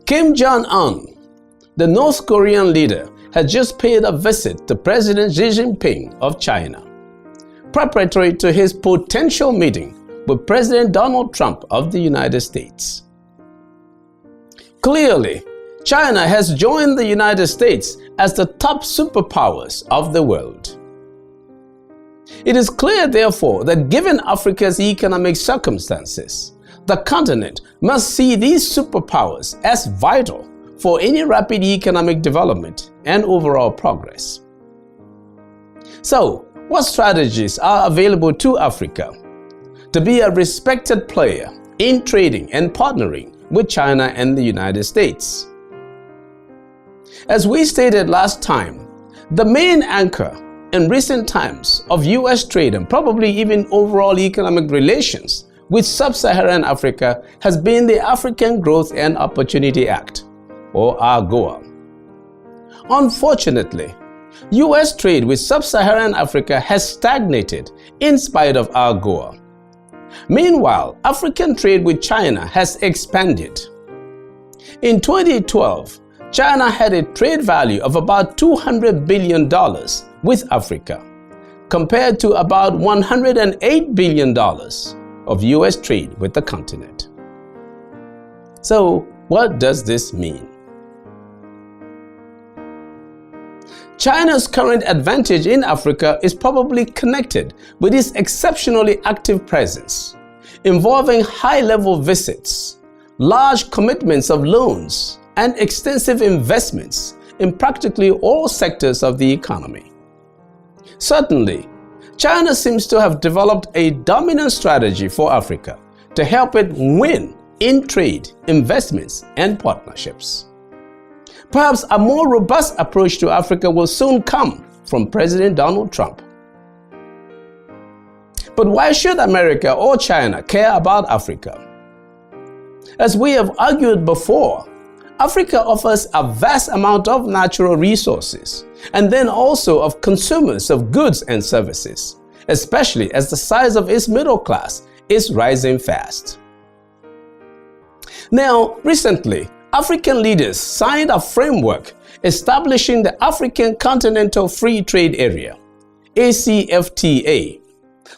Kim Jong-un, the North Korean leader, has just paid a visit to President Xi Jinping of China, preparatory to his potential meeting with President Donald Trump of the United States. Clearly, China has joined the United States as the top superpowers of the world. It is clear, therefore, that given Africa's economic circumstances, the continent must see these superpowers as vital for any rapid economic development and overall progress. So, what strategies are available to Africa to be a respected player in trading and partnering with China and the United States? As we stated last time, the main anchor in recent times of U.S. trade and probably even overall economic relations with Sub-Saharan Africa has been the African Growth and Opportunity Act, or AGOA. Unfortunately, U.S. trade with Sub-Saharan Africa has stagnated in spite of AGOA. Meanwhile, African trade with China has expanded. In 2012, China had a trade value of about $200 billion with Africa, compared to about $108 billion of U.S. trade with the continent. So, what does this mean? China's current advantage in Africa is probably connected with its exceptionally active presence, involving high-level visits, large commitments of loans, and extensive investments in practically all sectors of the economy. Certainly, China seems to have developed a dominant strategy for Africa to help it win in trade, investments, and partnerships. Perhaps a more robust approach to Africa will soon come from President Donald Trump. But why should America or China care about Africa? As we have argued before, Africa offers a vast amount of natural resources and then also of consumers of goods and services, especially as the size of its middle class is rising fast. Now, recently, African leaders signed a framework establishing the African Continental Free Trade Area, ACFTA,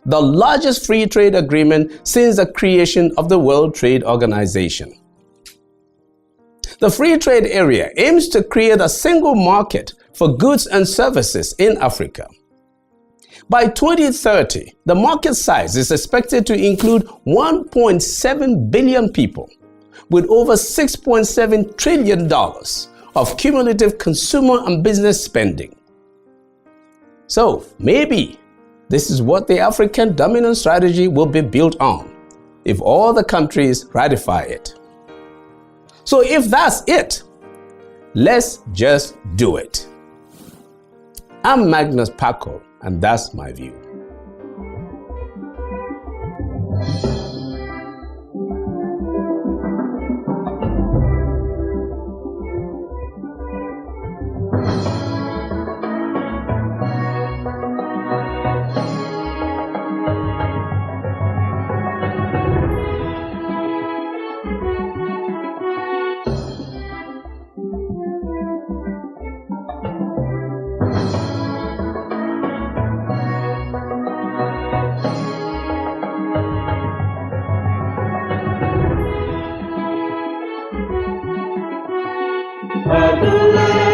the largest free trade agreement since the creation of the World Trade Organization. The Free Trade Area aims to create a single market for goods and services in Africa. By 2030, the market size is expected to include 1.7 billion people, with over $6.7 trillion of cumulative consumer and business spending. So maybe this is what the African dominant strategy will be built on, if all the countries ratify it. So if that's it, let's just do it. I'm Magnus Kpakol, and that's my view. Magnus.